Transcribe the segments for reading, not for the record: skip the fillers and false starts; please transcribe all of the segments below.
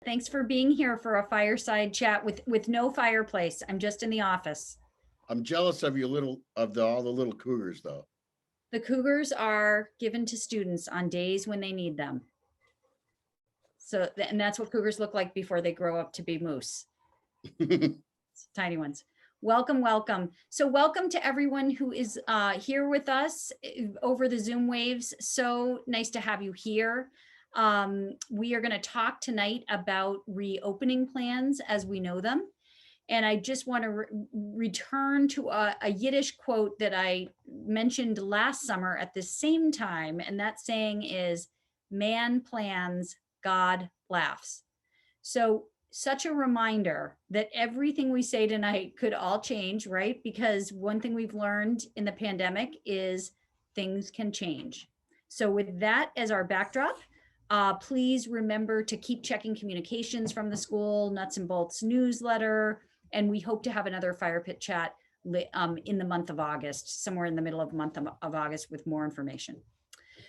Thanks for being here for a fireside chat with no fireplace. I'm just in the office. I'm jealous of all the little cougars though. The cougars are given to students on days when they need them. So, and that's what cougars look like before they grow up to be moose. Tiny ones. Welcome, welcome. So welcome to everyone who is here with us over the Zoom waves. So nice to have you here. We are going to talk tonight about reopening plans as we know them. And I just want to return to a Yiddish quote that I mentioned last summer at the same time. And that saying is, man plans, God laughs. So such a reminder that everything we say tonight could all change, right? Because one thing we've learned in the pandemic is things can change. So with that as our backdrop, please remember to keep checking communications from the school, Nuts and Bolts newsletter, and we hope to have another fire pit chat in the month of August, somewhere in the middle of the month of August with more information.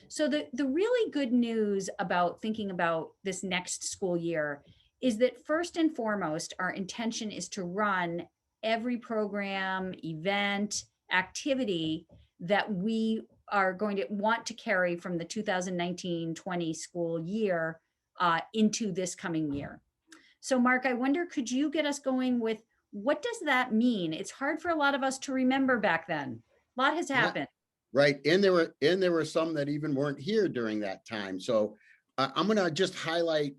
So the really good news about thinking about this next school year is that first and foremost, our intention is to run every program, event, activity that we are going to want to carry from the 2019-20 school year into this coming year. So Mark, I wonder, could you get us going with what does that mean? It's hard for a lot of us to remember back then. A lot has happened. Right. And there were some that even weren't here during that time. So I'm going to just highlight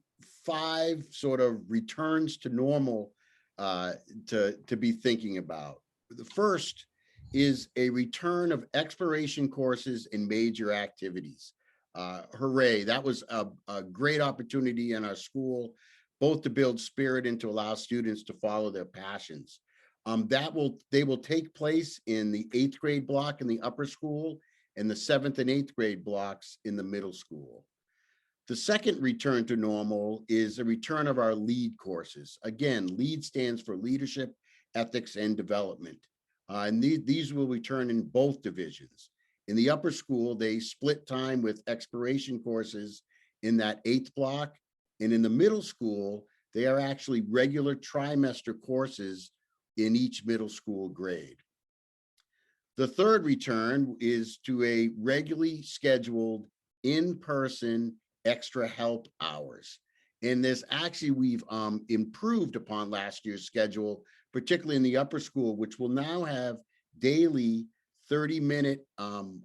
5 sort of returns to normal to be thinking about. The first is a return of exploration courses and major activities. Hooray. That was a great opportunity in our school, both to build spirit and to allow students to follow their passions. They will take place in the 8th grade block in the upper school and the 7th and 8th grade blocks in the middle school. The second return to normal is a return of our LEAD courses. Again, LEAD stands for Leadership, Ethics, and Development. And these will return in both divisions. In the upper school, they split time with exploration courses in that 8th block. And in the middle school, they are actually regular trimester courses in each middle school grade. The third return is to a regularly scheduled in-person extra help hours. And this actually, we've improved upon last year's schedule, particularly in the upper school, which will now have daily 30-minute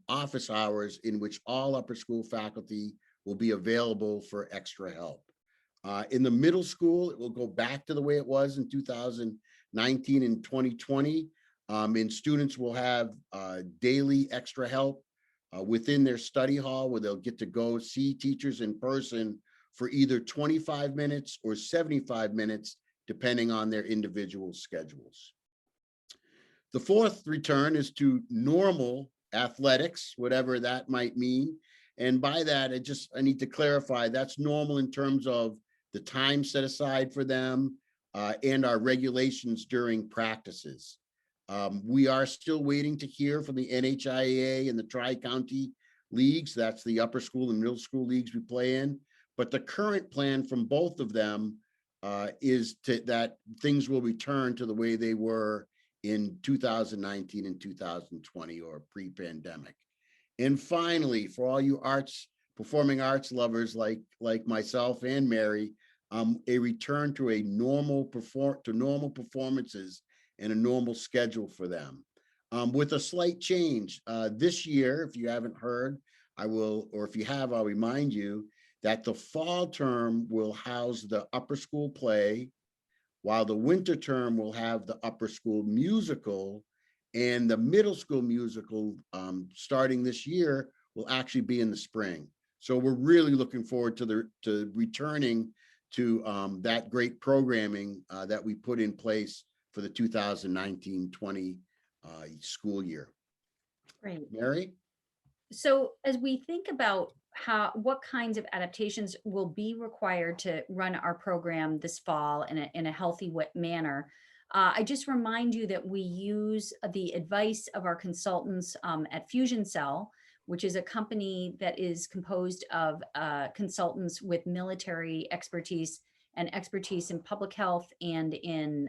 office hours in which all upper school faculty will be available for extra help. In the middle school, it will go back to the way it was in 2019 and 2020, and students will have daily extra help within their study hall where they'll get to go see teachers in person for either 25 minutes or 75 minutes, depending on their individual schedules. The fourth return is to normal athletics, whatever that might mean. And by that, I need to clarify that's normal in terms of the time set aside for them and our regulations during practices. We are still waiting to hear from the NHIAA and the Tri-County leagues. That's the upper school and middle school leagues we play in. But the current plan from both of them is that things will return to the way they were in 2019 and 2020 or pre-pandemic. And finally, for all you performing arts lovers like myself and Mary, a return to normal performances and a normal schedule for them, with a slight change. This year, if you haven't heard, or if you have, I'll remind you that the fall term will house the upper school play, while the winter term will have the upper school musical, and the middle school musical starting this year will actually be in the spring. So we're really looking forward to returning to that great programming that we put in place for the 2019-20 school year. Great. Mary? So as we think about what kinds of adaptations will be required to run our program this fall in a healthy manner, I just remind you that we use the advice of our consultants at Fusion Cell, which is a company that is composed of consultants with military expertise and expertise in public health and in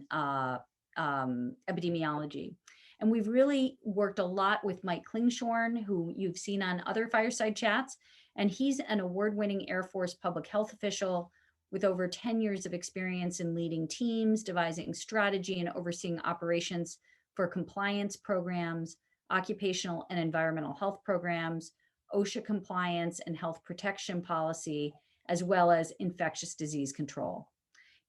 epidemiology. And we've really worked a lot with Mike Klingshorn, who you've seen on other Fireside Chats. And he's an award-winning Air Force public health official with over 10 years of experience in leading teams, devising strategy, and overseeing operations for compliance programs, occupational and environmental health programs, OSHA compliance and health protection policy, as well as infectious disease control.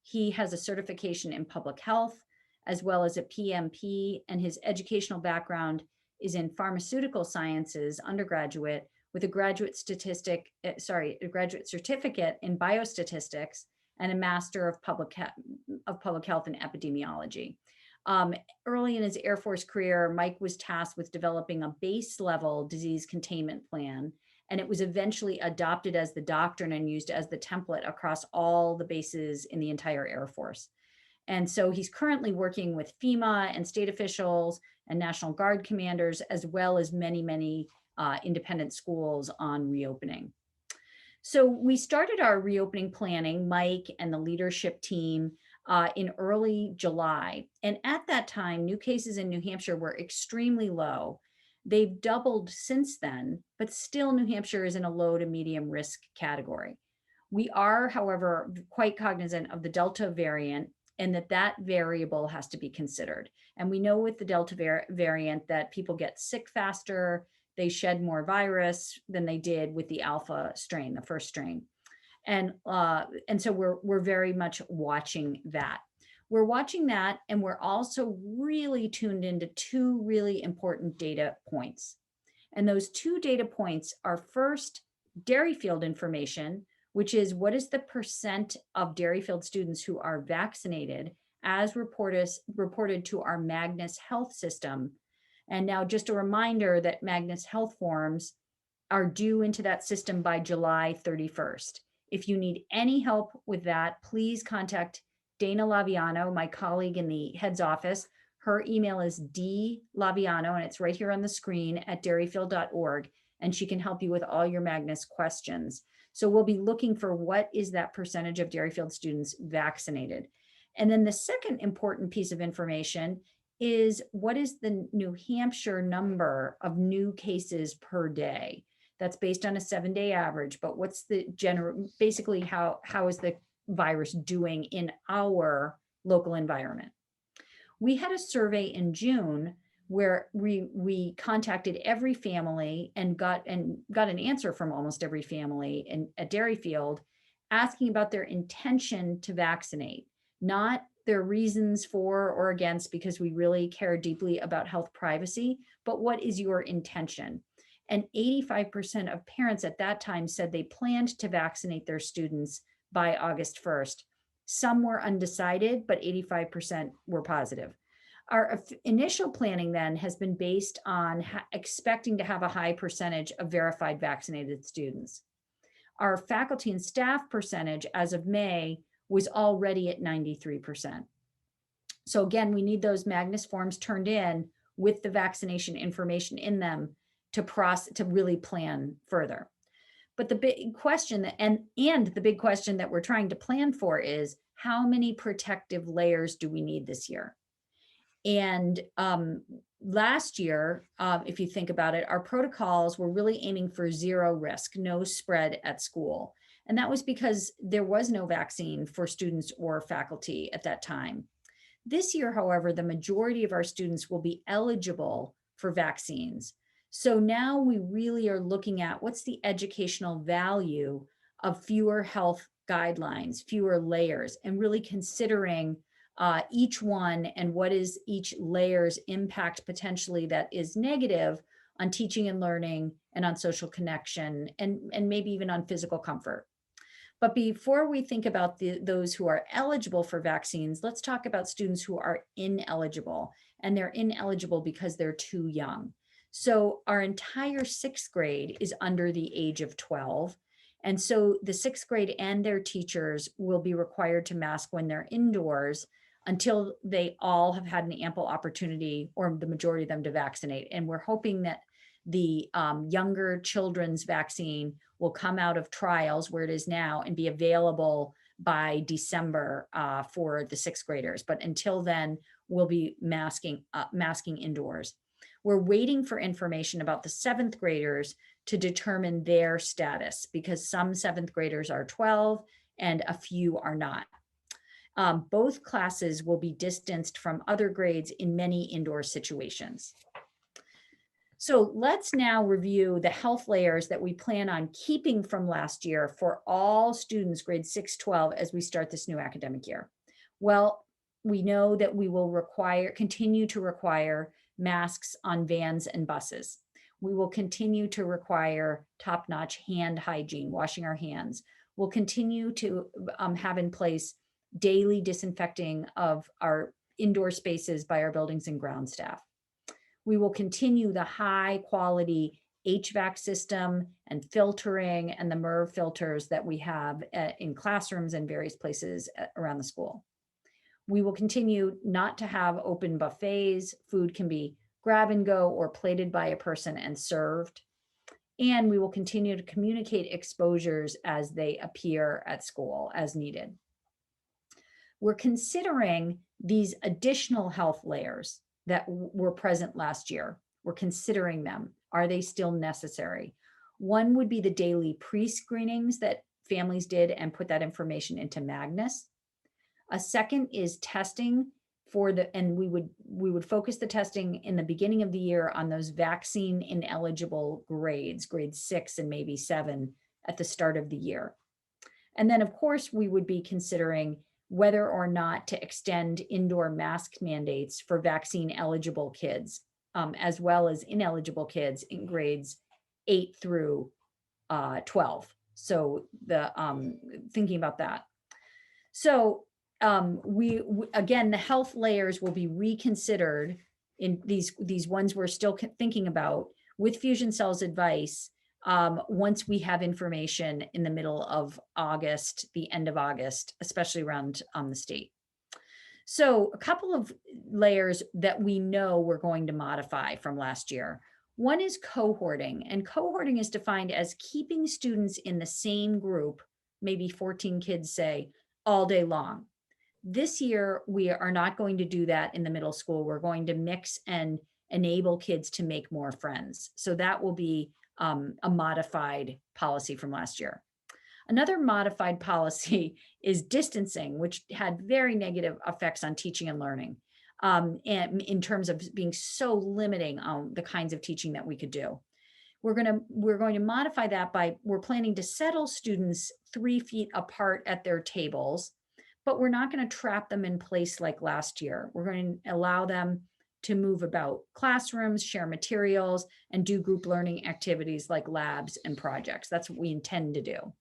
He has a certification in public health, as well as a PMP, and his educational background is in pharmaceutical sciences undergraduate with a graduate certificate in biostatistics and a master of public health and epidemiology. Early in his Air Force career, Mike was tasked with developing a base level disease containment plan, and it was eventually adopted as the doctrine and used as the template across all the bases in the entire Air Force. And so he's currently working with FEMA and state officials and National Guard commanders, as well as many, many independent schools on reopening. So we started our reopening planning, Mike and the leadership team, in early July. And at that time, new cases in New Hampshire were extremely low. They've doubled since then, but still New Hampshire is in a low to medium risk category. We are, however, quite cognizant of the Delta variant and that variable has to be considered. And we know with the Delta variant that people get sick faster, they shed more virus than they did with the Alpha strain, the first strain. And so we're very much watching that. We're watching that, and we're also really tuned into two really important data points. And those two data points are first, Derryfield information, which is what is the percent of Derryfield students who are vaccinated as reported to our Magnus Health system. And now just a reminder that Magnus Health Forms are due into that system by July 31st. If you need any help with that, please contact Dana Laviano, my colleague in the head's office. Her email is dlaviano, and it's right here on the screen, at derryfield.org, and she can help you with all your Magnus questions. So we'll be looking for what is that percentage of Derryfield students vaccinated. And then the second important piece of information is what is the New Hampshire number of new cases per day? That's based on a 7-day average, but what's the basically how is the virus doing in our local environment? We had a survey in June where we contacted every family and got an answer from almost every family at Derryfield, asking about their intention to vaccinate, not their reasons for or against, because we really care deeply about health privacy, but what is your intention? And 85% of parents at that time said they planned to vaccinate their students by August 1st. Some were undecided, but 85% were positive. Our initial planning then has been based on expecting to have a high percentage of verified vaccinated students. Our faculty and staff percentage as of May was already at 93%. So again, we need those Magnus Forms turned in with the vaccination information in them to really plan further. But the big question and the big question that we're trying to plan for is how many protective layers do we need this year? And last year, if you think about it, our protocols were really aiming for zero risk, no spread at school. And that was because there was no vaccine for students or faculty at that time. This year, however, the majority of our students will be eligible for vaccines. So now we really are looking at what's the educational value of fewer health guidelines, fewer layers, and really considering each one and what is each layer's impact potentially that is negative on teaching and learning and on social connection and maybe even on physical comfort. But before we think about those who are eligible for vaccines, let's talk about students who are ineligible, and they're ineligible because they're too young. So our entire 6th grade is under the age of 12. And so the 6th grade and their teachers will be required to mask when they're indoors until they all have had an ample opportunity, or the majority of them, to vaccinate. And we're hoping that the younger children's vaccine will come out of trials where it is now and be available by December for the 6th graders. But until then, we'll be masking indoors. We're waiting for information about the 7th graders to determine their status, because some 7th graders are 12 and a few are not. Both classes will be distanced from other grades in many indoor situations. So let's now review the health layers that we plan on keeping from last year for all students grades 6-12 as we start this new academic year. Well, we know that we will continue to require masks on vans and buses. We will continue to require top-notch hand hygiene, washing our hands. We'll continue to have in place daily disinfecting of our indoor spaces by our buildings and ground staff. We will continue the high quality HVAC system and filtering and the MERV filters that we have in classrooms and various places around the school. We will continue not to have open buffets. Food can be grab and go or plated by a person and served. And we will continue to communicate exposures as they appear at school as needed. We're considering these additional health layers that were present last year. We're considering them. Are they still necessary? One would be the daily pre-screenings that families did and put that information into Magnus. A second is testing and we would focus the testing in the beginning of the year on those vaccine ineligible grades, grade 6 and maybe 7 at the start of the year. And then of course we would be considering whether or not to extend indoor mask mandates for vaccine eligible kids, as well as ineligible kids in grades 8 through 12. So thinking about that. So again, the health layers will be reconsidered in these ones we're still thinking about with Fusion Cell's advice once we have information in the middle of August, the end of August, especially around the state. So a couple of layers that we know we're going to modify from last year. One is cohorting, and cohorting is defined as keeping students in the same group, maybe 14 kids say, all day long. This year, we are not going to do that in the middle school. We're going to mix and enable kids to make more friends. So that will be a modified policy from last year. Another modified policy is distancing, which had very negative effects on teaching and learning, and in terms of being so limiting on the kinds of teaching that we could do. We're going to modify that we're planning to settle students 3 feet apart at their tables, but we're not going to trap them in place like last year. We're going to allow them to move about classrooms, share materials, and do group learning activities like labs and projects. That's what we intend to do.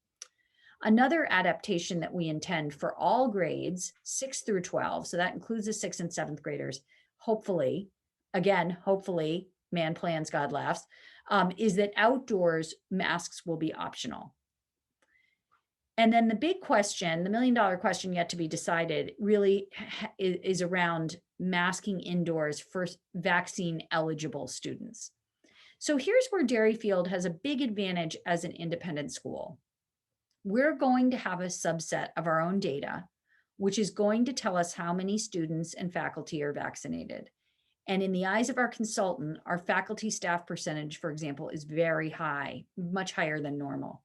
Another adaptation that we intend for all grades, 6 through 12, so that includes the 6th and 7th graders, hopefully, man plans, God laughs, is that outdoors masks will be optional. And then the big question, the $1 million question yet to be decided, really is around masking indoors for vaccine eligible students. So here's where Derryfield has a big advantage as an independent school. We're going to have a subset of our own data, which is going to tell us how many students and faculty are vaccinated. And in the eyes of our consultant, our faculty staff percentage, for example, is very high, much higher than normal.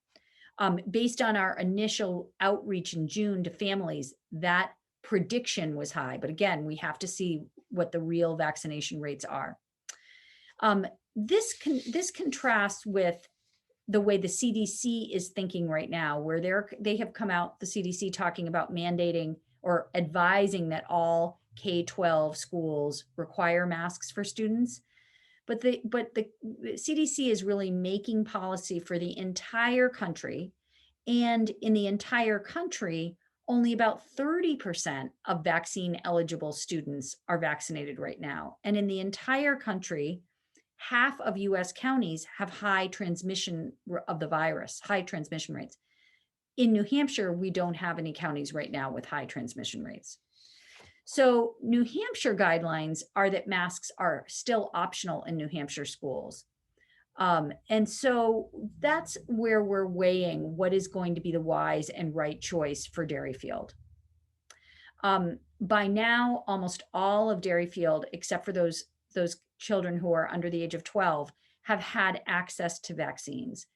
Based on our initial outreach in June to families, that prediction was high. But again, we have to see what the real vaccination rates are. This contrasts with the way the CDC is thinking right now, where they have come out, the CDC, talking about mandating or advising that all K-12 schools require masks for students. But the CDC is really making policy for the entire country. And in the entire country, only about 30% of vaccine eligible students are vaccinated right now. And in the entire country, half of US counties have high transmission of the virus, high transmission rates. In New Hampshire, we don't have any counties right now with high transmission rates. So New Hampshire guidelines are that masks are still optional in New Hampshire schools. And so that's where we're weighing what is going to be the wise and right choice for Derryfield. By now, almost all of Derryfield, except for those children who are under the age of 12, have had access to vaccines.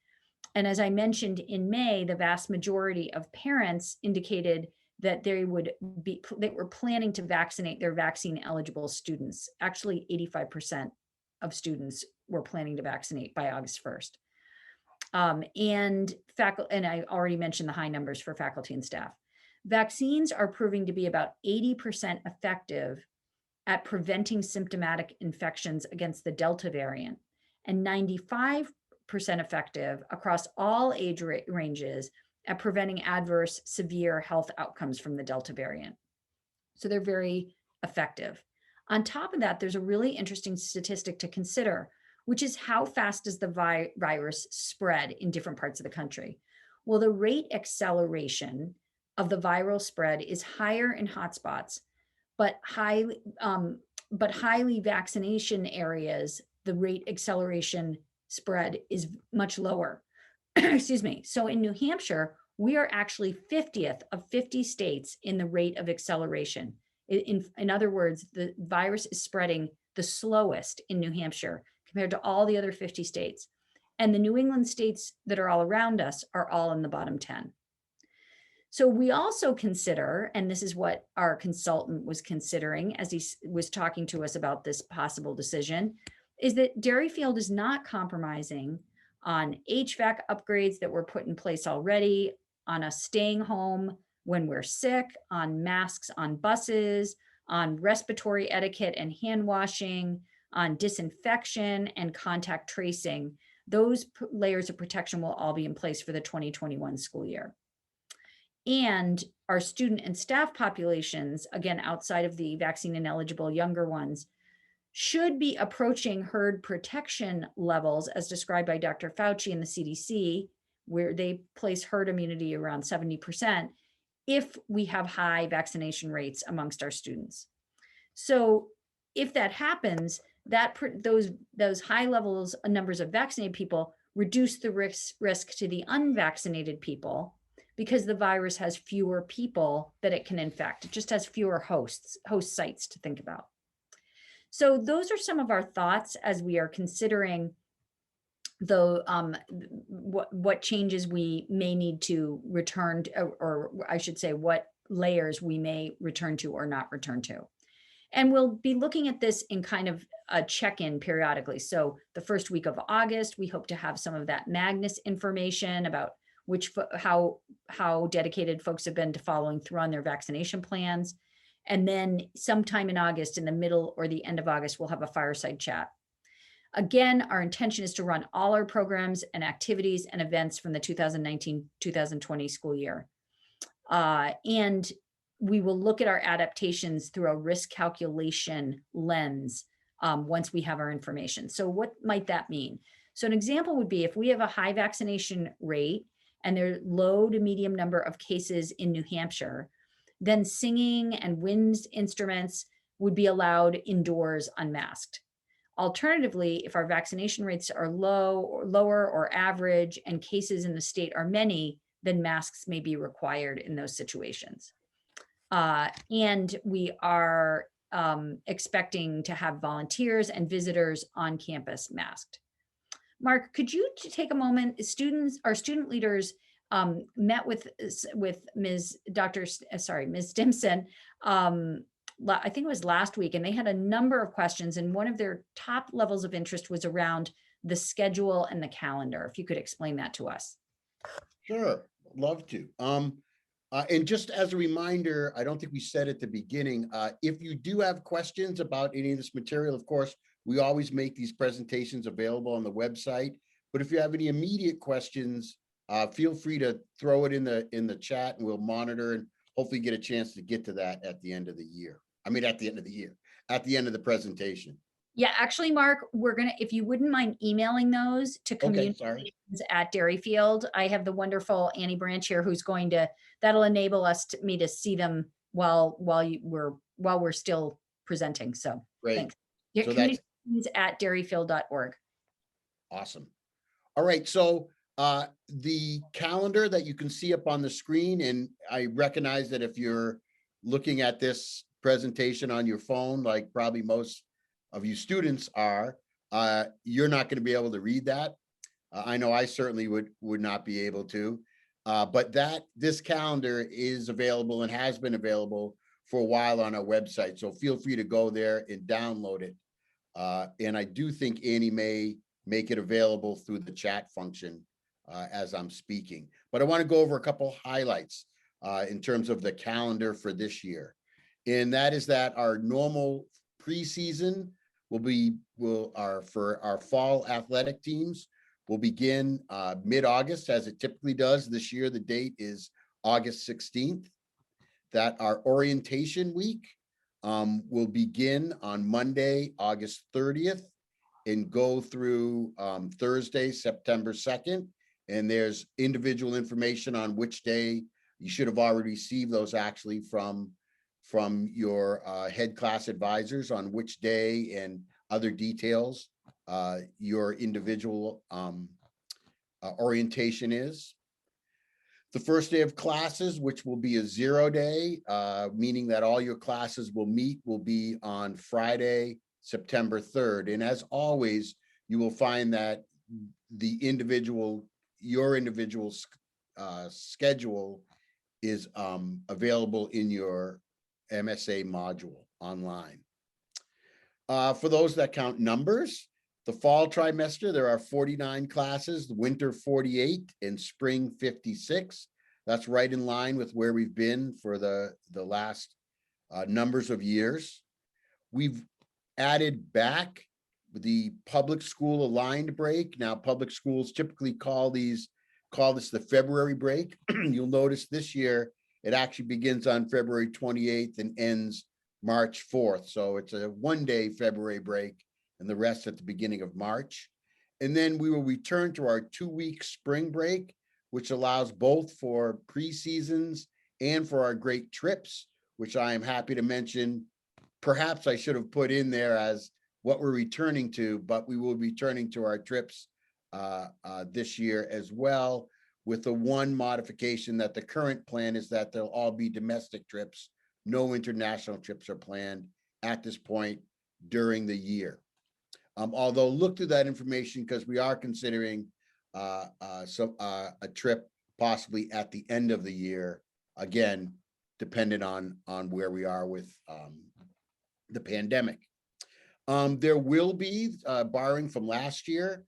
And as I mentioned in May, the vast majority of parents indicated that they were planning to vaccinate their vaccine eligible students. Actually, 85% of students were planning to vaccinate by August 1st. And I already mentioned the high numbers for faculty and staff. Vaccines are proving to be about 80% effective at preventing symptomatic infections against the Delta variant, and 95% effective across all age ranges at preventing adverse severe health outcomes from the Delta variant. So they're very effective. On top of that, there's a really interesting statistic to consider, which is how fast does the virus spread in different parts of the country? Well, the rate acceleration of the viral spread is higher in hotspots, but highly vaccination areas, the rate acceleration spread is much lower. Excuse me. So in New Hampshire, we are actually 50th of 50 states in the rate of acceleration. In other words, the virus is spreading the slowest in New Hampshire compared to all the other 50 states. And the New England states that are all around us are all in the bottom 10. So we also consider, and this is what our consultant was considering as he was talking to us about this possible decision, is that Derryfield is not compromising on HVAC upgrades that were put in place already, on us staying home when we're sick, on masks on buses, on respiratory etiquette and hand washing, on disinfection and contact tracing. Those layers of protection will all be in place for the 2021 school year. And our student and staff populations, again, outside of the vaccine ineligible younger ones, should be approaching herd protection levels as described by Dr. Fauci and the CDC, where they place herd immunity around 70% if we have high vaccination rates amongst our students. So if that happens, those high levels, numbers of vaccinated people reduce the risk to the unvaccinated people, because the virus has fewer people that it can infect. It just has fewer host sites to think about. So those are some of our thoughts as we are considering what changes we may need to return to, or I should say what layers we may return to or not return to. And we'll be looking at this in kind of a check-in periodically. So the first week of August, we hope to have some of that Magnus information about how dedicated folks have been to following through on their vaccination plans. And then sometime in August, in the middle or the end of August, we'll have a fireside chat. Again, our intention is to run all our programs and activities and events from the 2019-2020 school year. And we will look at our adaptations through a risk calculation lens once we have our information. So what might that mean? So an example would be if we have a high vaccination rate and there's low to medium number of cases in New Hampshire, then singing and wind instruments would be allowed indoors unmasked. Alternatively, if our vaccination rates are lower or average and cases in the state are many, then masks may be required in those situations. And we are expecting to have volunteers and visitors on campus masked. Mark, could you take a moment? Our student leaders met with Ms. Stimson, I think it was last week, and they had a number of questions. And one of their top levels of interest was around the schedule and the calendar. If you could explain that to us. Sure, love to. And just as a reminder, I don't think we said at the beginning, if you do have questions about any of this material, of course, we always make these presentations available on the website. But if you have any immediate questions, feel free to throw it in the chat and we'll monitor and hopefully get a chance to get to that at the end of the year. I mean, at the end of the year, at the end of the presentation. Yeah, actually, Mark, if you wouldn't mind emailing those to communications at Derryfield. I have the wonderful Annie Branch here who's that'll enable me to see them while we're still presenting. So great. Thanks. So communications at derryfield.org. Awesome. All right, so the calendar that you can see up on the screen, and I recognize that if you're looking at this presentation on your phone, like probably most of you students are, you're not going to be able to read that. I know I certainly would not be able to, but this calendar is available and has been available for a while on our website. So feel free to go there and download it. And I do think Annie may make it available through the chat function as I'm speaking. But I want to go over a couple highlights in terms of the calendar for this year. And that is that our normal preseason for our fall athletic teams will begin mid-August, as it typically does. This year, the date is August 16th. That our orientation week will begin on Monday, August 30th, and go through Thursday, September 2nd. And there's individual information on which day. You should have already received those actually from your head class advisors on which day and other details your individual orientation is. The first day of classes, which will be a 0 day, meaning that all your classes will be on Friday, September 3rd. And as always, you will find that your individual schedule is available in your MSA module online. For those that count numbers, the fall trimester, there are 49 classes, the winter 48, and spring 56. That's right in line with where we've been for the last numbers of years. We've added back the public school aligned break. Now, public schools typically call this the February break. You'll notice this year, it actually begins on February 28th and ends March 4th. So it's a 1-day February break and the rest at the beginning of March. And then we will return to our 2-week spring break, which allows both for preseasons and for our great trips, which I am happy to mention. Perhaps I should have put in there as what we're returning to, but we will be returning to our trips this year as well, with the one modification that the current plan is that they'll all be domestic trips. No international trips are planned at this point during the year. Although look through that information because we are considering a trip possibly at the end of the year, again, dependent on where we are with the pandemic. There will be, borrowing from last year,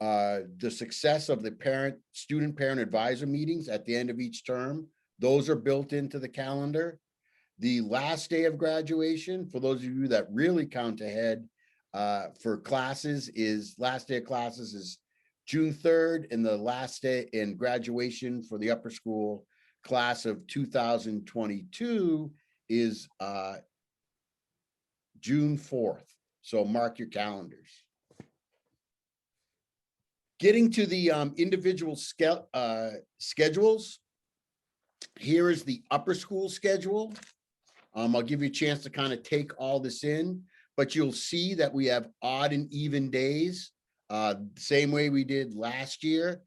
the success of the student-parent advisor meetings at the end of each term. Those are built into the calendar. The last day of graduation, for those of you that really count ahead, for classes last day of classes is June 3rd, and the last day in graduation for the upper school class of 2022 is June 4th. So mark your calendars. Getting to the individual schedules. Here is the upper school schedule. I'll give you a chance to kind of take all this in, but you'll see that we have odd and even days, same way we did last year.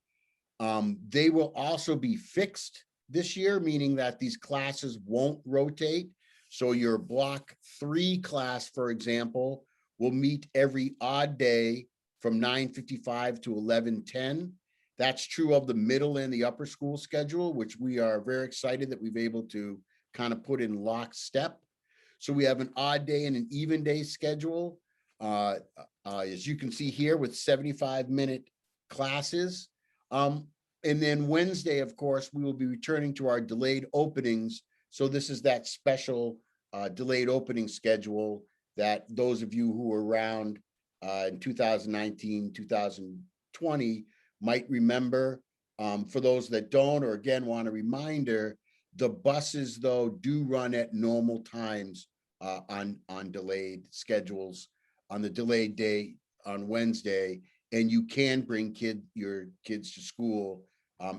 They will also be fixed this year, meaning that these classes won't rotate. So your block 3 class, for example, will meet every odd day from 9:55 to 11:10. That's true of the middle and the upper school schedule, which we are very excited that we've able to kind of put in lockstep. So we have an odd day and an even day schedule, as you can see here, with 75-minute classes. And then Wednesday, of course, we will be returning to our delayed openings. So this is that special delayed opening schedule that those of you who were around in 2019, 2020 might remember. For those that don't, or again, want a reminder, the buses, though, do run at normal times on delayed schedules on the delayed day on Wednesday, and you can bring your kids to school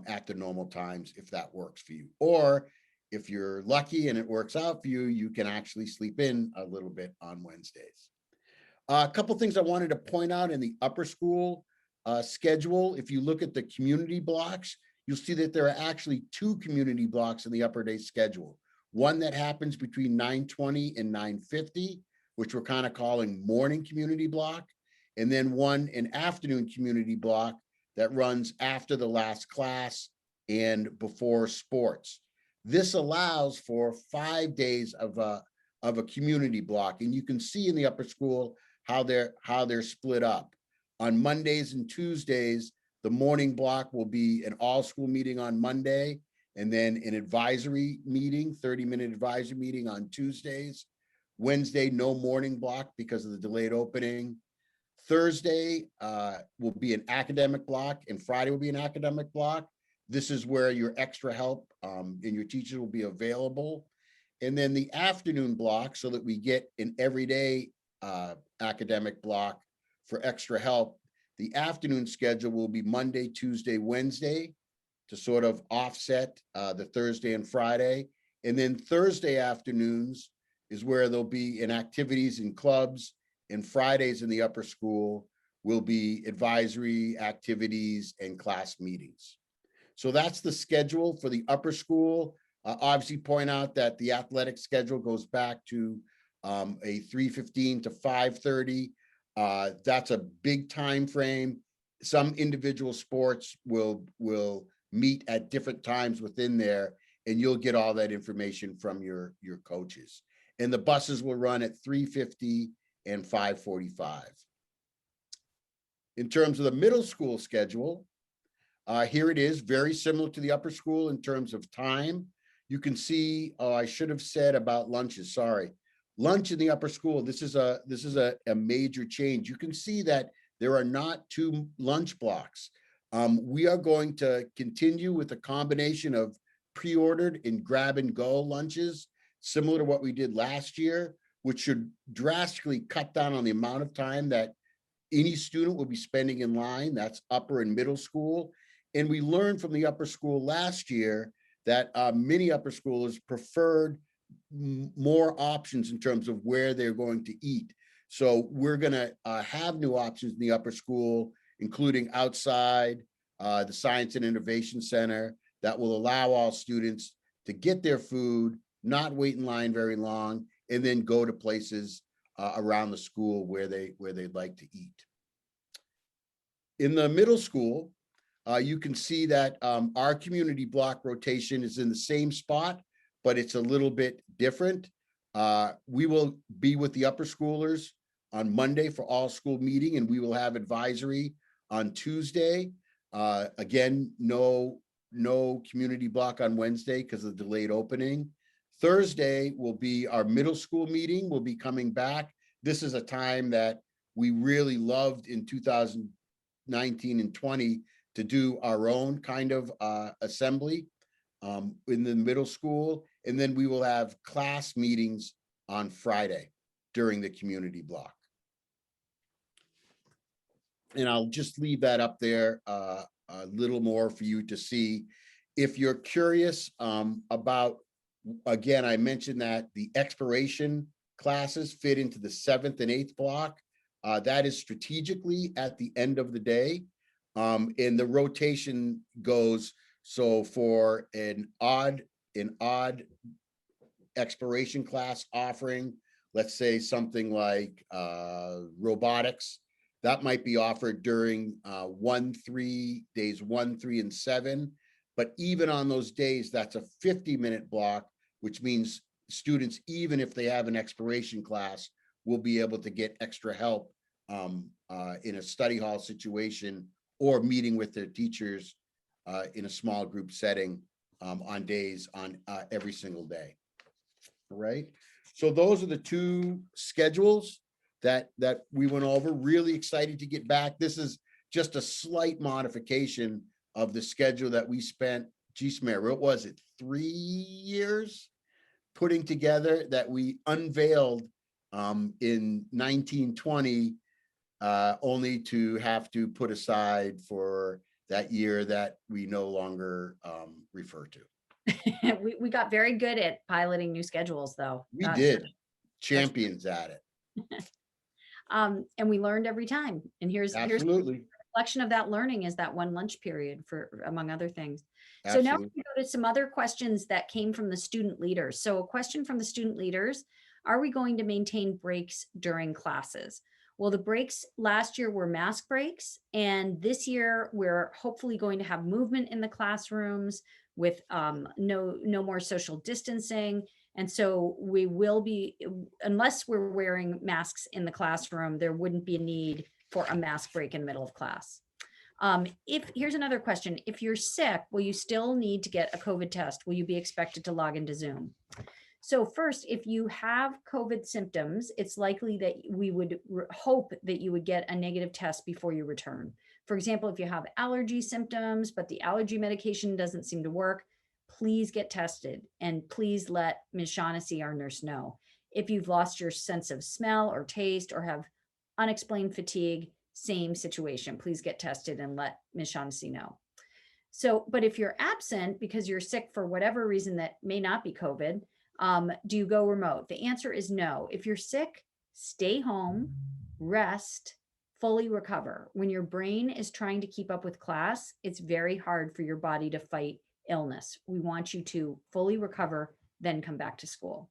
at the normal times if that works for you. Or if you're lucky and it works out for you, you can actually sleep in a little bit on Wednesdays. A couple things I wanted to point out in the upper school schedule, if you look at the community blocks, you'll see that there are actually 2 community blocks in the upper day schedule. One that happens between 9:20 and 9:50, which we're kind of calling morning community block, and then an afternoon community block that runs after the last class and before sports. This allows for 5 days of a community block, and you can see in the upper school how they're split up. On Mondays and Tuesdays, the morning block will be an all-school meeting on Monday, and then an advisory meeting, 30-minute advisory meeting on Tuesdays. Wednesday, no morning block because of the delayed opening. Thursday will be an academic block, and Friday will be an academic block. This is where your extra help and your teachers will be available. And then the afternoon block, so that we get an everyday academic block for extra help. The afternoon schedule will be Monday, Tuesday, Wednesday to sort of offset the Thursday and Friday. And then Thursday afternoons is where there'll be in activities and clubs, and Fridays in the upper school will be advisory activities and class meetings. So that's the schedule for the upper school. Obviously point out that the athletic schedule goes back to a 3:15 to 5:30. That's a big time frame. Some individual sports will meet at different times within there, and you'll get all that information from your coaches. And the buses will run at 3:50 and 5:45. In terms of the middle school schedule, here it is, very similar to the upper school in terms of time. You can see, I should have said about lunches, sorry. Lunch in the upper school, this is a major change. You can see that there are not 2 lunch blocks. We are going to continue with a combination of pre-ordered and grab and go lunches, similar to what we did last year, which should drastically cut down on the amount of time that any student will be spending in line. That's upper and middle school. And we learned from the upper school last year that many upper schoolers preferred more options in terms of where they're going to eat. So we're going to have new options in the upper school, including outside, the Science and Innovation Center, that will allow all students to get their food, not wait in line very long, and then go to places around the school where they'd like to eat. In the middle school, you can see that our community block rotation is in the same spot, but it's a little bit different. We will be with the upper schoolers on Monday for all school meeting, and we will have advisory on Tuesday. Again, no community block on Wednesday because of the delayed opening. Thursday will be our middle school meeting. We'll be coming back. This is a time that we really loved in 2019 and 20 to do our own kind of assembly in the middle school. And then we will have class meetings on Friday during the community block. And I'll just leave that up there a little more for you to see. If you're curious about, again, I mentioned that the exploration classes fit into the 7th and 8th block. That is strategically at the end of the day. And the rotation goes, so for an odd exploration class offering, let's say something like robotics, that might be offered during days 1, 3, and 7. But even on those days, that's a 50-minute block, which means students, even if they have an exploration class, will be able to get extra help in a study hall situation or meeting with their teachers in a small group setting on every single day. All right. So those are the 2 schedules that we went over. Really excited to get back. This is just a slight modification of the schedule that we spent, what was it, 3 years putting together, that we unveiled in 1920, only to have to put aside for that year that we no longer refer to. We got very good at piloting new schedules, though. We did. Champions at it. And we learned every time. And here's Absolutely. reflection of that learning is that one lunch period for, among other things. So now we Absolutely. can go to some other questions that came from the student leaders. So a question from the student leaders: are we going to maintain breaks during classes? Well, the breaks last year were mask breaks, and this year we're hopefully going to have movement in the classrooms with no more social distancing. And so we will be, unless we're wearing masks in the classroom, there wouldn't be a need for a mask break in the middle of class. Here's another question: if you're sick, will you still need to get a COVID test? Will you be expected to log into Zoom? So first, if you have COVID symptoms, it's likely that we would hope that you would get a negative test before you return. For example, if you have allergy symptoms, but the allergy medication doesn't seem to work, please get tested, and please let Ms. Shaughnessy, our nurse, know. If you've lost your sense of smell or taste or have unexplained fatigue, same situation. Please get tested and let Ms. Shaughnessy know. So, but if you're absent because you're sick for whatever reason that may not be COVID, do you go remote? The answer is no. If you're sick, stay home, rest, fully recover. When your brain is trying to keep up with class, it's very hard for your body to fight illness. We want you to fully recover, then come back to school.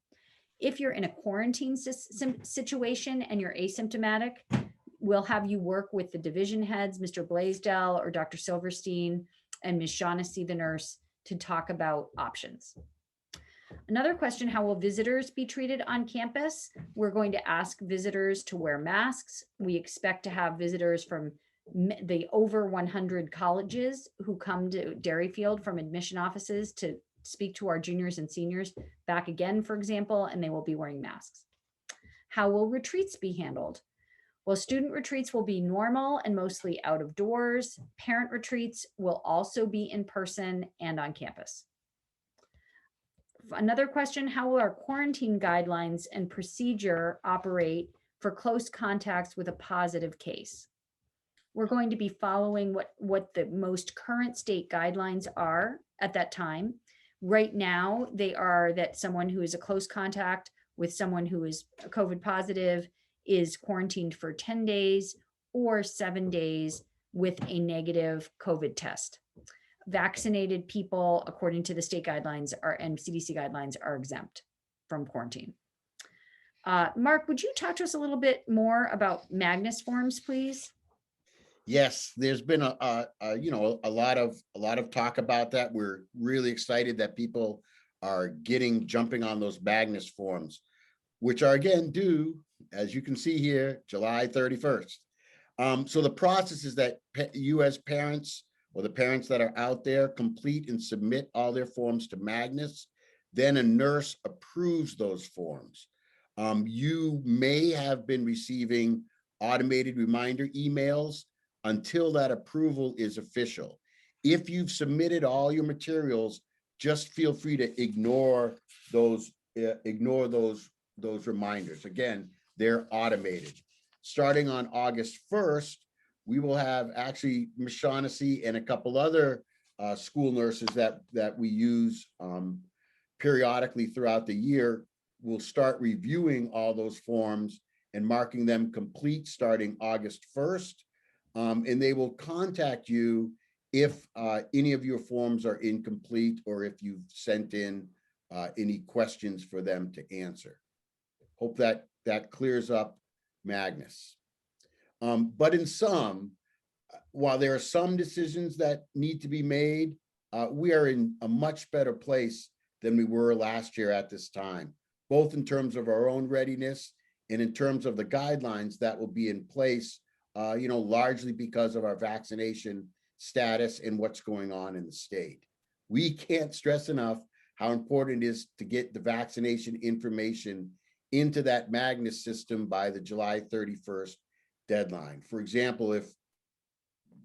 If you're in a quarantine situation and you're asymptomatic, we'll have you work with the division heads, Mr. Blaisdell or Dr. Silverstein, and Ms. Shaughnessy, the nurse, to talk about options. Another question: how will visitors be treated on campus? We're going to ask visitors to wear masks. We expect to have visitors from the over 100 colleges who come to Derryfield from admission offices to speak to our juniors and seniors back again, for example, and they will be wearing masks. How will retreats be handled? Well, student retreats will be normal and mostly out of doors. Parent retreats will also be in person and on campus. Another question: how will our quarantine guidelines and procedure operate for close contacts with a positive case? We're going to be following what the most current state guidelines are at that time. Right now, they are that someone who is a close contact with someone who is COVID positive is quarantined for 10 days or 7 days with a negative COVID test. Vaccinated people, according to the state guidelines and CDC guidelines, are exempt from quarantine. Mark, would you talk to us a little bit more about Magnus Forms, please? Yes, there's been a lot of talk about that. We're really excited that people are jumping on those Magnus Forms, which are again due, as you can see here, July 31st. So the process is that you as parents, or the parents that are out there, complete and submit all their forms to Magnus. Then a nurse approves those forms. You may have been receiving automated reminder emails until that approval is official. If you've submitted all your materials, just feel free to ignore those reminders. Again, they're automated. Starting on August 1st, we will have actually Ms. Shaughnessy and a couple other school nurses that we use periodically throughout the year will start reviewing all those forms and marking them complete starting August 1st. And they will contact you if any of your forms are incomplete or if you've sent in any questions for them to answer. Hope that clears up Magnus. But in sum, while there are some decisions that need to be made, we are in a much better place than we were last year at this time, both in terms of our own readiness and in terms of the guidelines that will be in place, largely because of our vaccination status and what's going on in the state. We can't stress enough how important it is to get the vaccination information into that Magnus system by the July 31st deadline. For example, if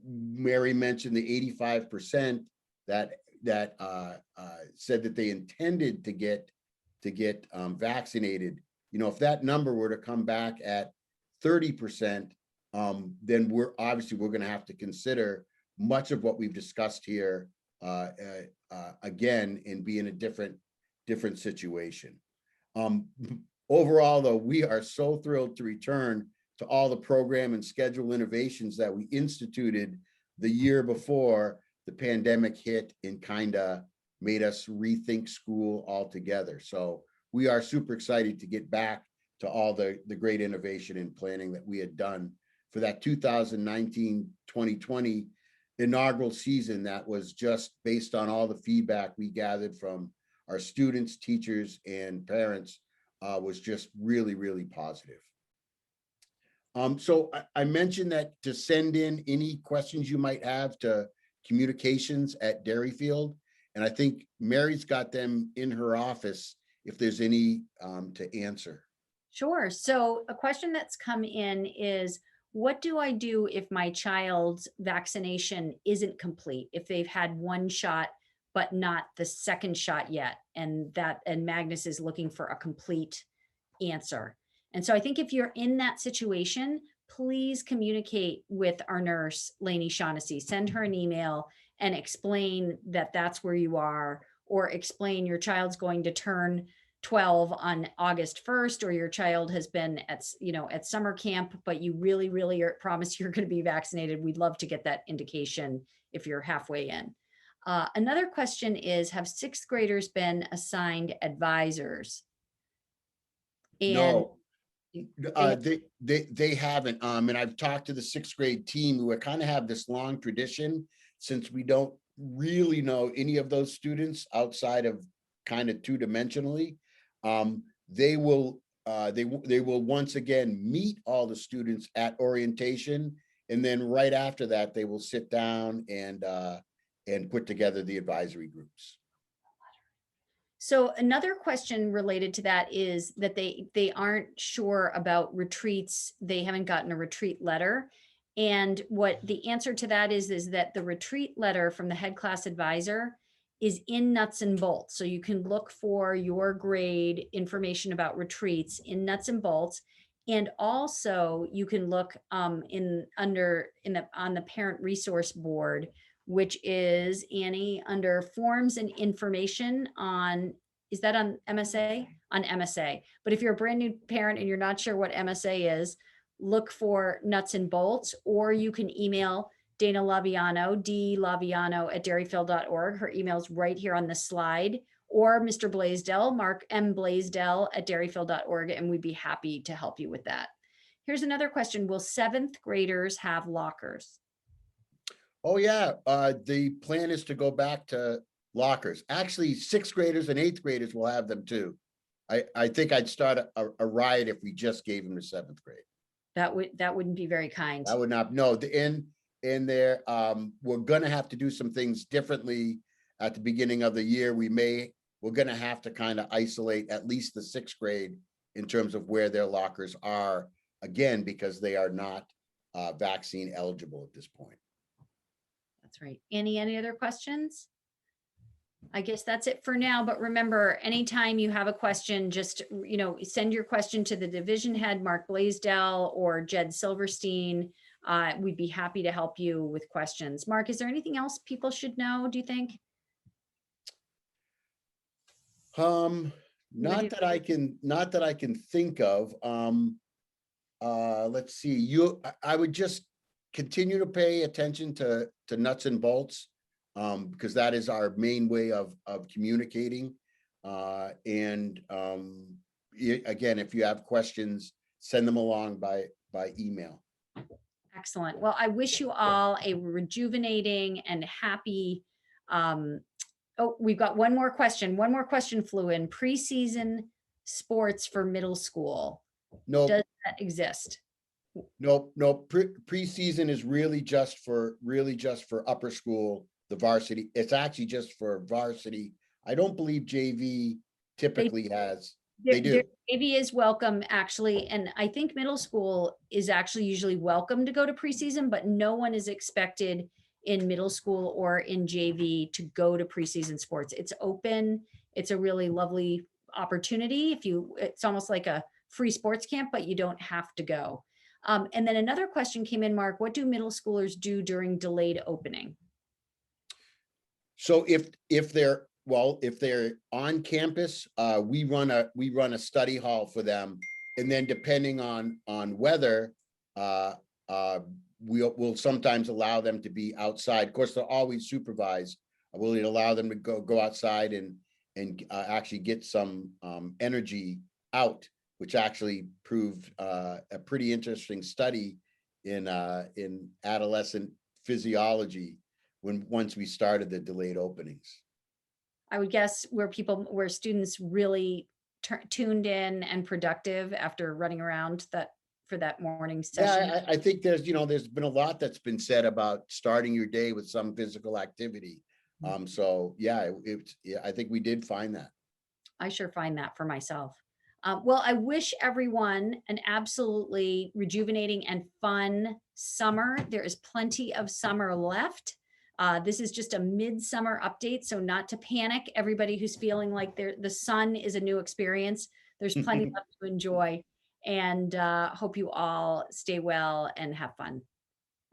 Mary mentioned the 85% that said that they intended to get vaccinated, if that number were to come back at 30%, then we're going to have to consider much of what we've discussed here again and be in a different situation. Overall, though, we are so thrilled to return to all the program and schedule innovations that we instituted the year before the pandemic hit and kind of made us rethink school altogether. So we are super excited to get back to all the great innovation and planning that we had done for that 2019-2020 inaugural season that was just based on all the feedback we gathered from our students, teachers, and parents was just really, really positive. So I mentioned that to send in any questions you might have to communications@Derryfield. And I think Mary's got them in her office if there's any to answer. Sure. So a question that's come in is, what do I do if my child's vaccination isn't complete? If they've had one shot, but not the second shot yet, and Magnus is looking for a complete answer. And so I think if you're in that situation, please communicate with our nurse, Lainey Shaughnessy. Send her an email and explain that that's where you are, or explain your child's going to turn 12 on August 1st, or your child has been at summer camp, but you really, really promise you're going to be vaccinated. We'd love to get that indication if you're halfway in. Another question is, have sixth graders been assigned advisors? And no, they haven't. And I've talked to the sixth grade team who kind of have this long tradition, since we don't really know any of those students outside of kind of two-dimensionally. They will once again meet all the students at orientation, and then right after that they will sit down and put together the advisory groups. So another question related to that is that they aren't sure about retreats. They haven't gotten a retreat letter. And what the answer to that is that the retreat letter from the head class advisor is in nuts and bolts. So you can look for your grade information about retreats in nuts and bolts. And also you can look on the parent resource board, which is, Annie, under forms and information on, is that on MSA? On MSA. But if you're a brand new parent and you're not sure what MSA is, look for nuts and bolts, or you can email Dana Laviano, dlaviano@derryfield.org. Her email's right here on the slide, or Mr. Blaisdell, Mark M. Blaisdell @derryfield.org, and we'd be happy to help you with that. Here's another question. Will seventh graders have lockers? Oh yeah, the plan is to go back to lockers. Actually, sixth graders and eighth graders will have them too. I think I'd start a riot if we just gave them to seventh grade. That wouldn't be very kind. I would not. No, in there, we're gonna have to do some things differently at the beginning of the year. We're gonna have to kind of isolate at least the sixth grade in terms of where their lockers are, again, because they are not vaccine eligible at this point. That's right. Any other questions? I guess that's it for now, but remember, anytime you have a question, just, send your question to the division head, Mark Blaisdell, or Jed Silverstein. We'd be happy to help you with questions. Mark, is there anything else people should know, do you think? Not that I can think of. Let's see, I would just continue to pay attention to nuts and bolts, because that is our main way of communicating. Again, if you have questions, send them along by email. Excellent. Well, I wish you all a rejuvenating and happy, oh, we've got one more question. One more question flew in. Preseason sports for middle school. No, does that exist? No. Preseason is really just for upper school, the varsity. It's actually just for varsity. I don't believe JV typically has. They do. JV is welcome, actually, and I think middle school is actually usually welcome to go to preseason, but no one is expected in middle school or in JV to go to preseason sports. It's open. It's a really lovely opportunity. It's almost like a free sports camp, but you don't have to go. And then another question came in, Mark, what do middle schoolers do during delayed opening? So if they're on campus, we run a study hall for them. And then depending on weather, we'll sometimes allow them to be outside. Of course, they're always supervised. We'll allow them to go outside and actually get some energy out, which actually proved a pretty interesting study in adolescent physiology once we started the delayed openings. I would guess where students really tuned in and productive after running around for that morning session. Yeah, I think there's been a lot that's been said about starting your day with some physical activity. So yeah, I think we did find that. I sure find that for myself. Well, I wish everyone an absolutely rejuvenating and fun summer. There is plenty of summer left. This is just a midsummer update, so not to panic. Everybody who's feeling like the sun is a new experience, there's plenty left to enjoy. And hope you all stay well and have fun.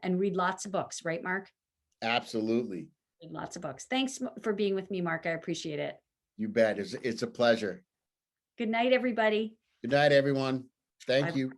And read lots of books, right, Mark? Absolutely. Read lots of books. Thanks for being with me, Mark. I appreciate it. You bet. It's a pleasure. Good night, everybody. Good night, everyone. Thank Bye. you.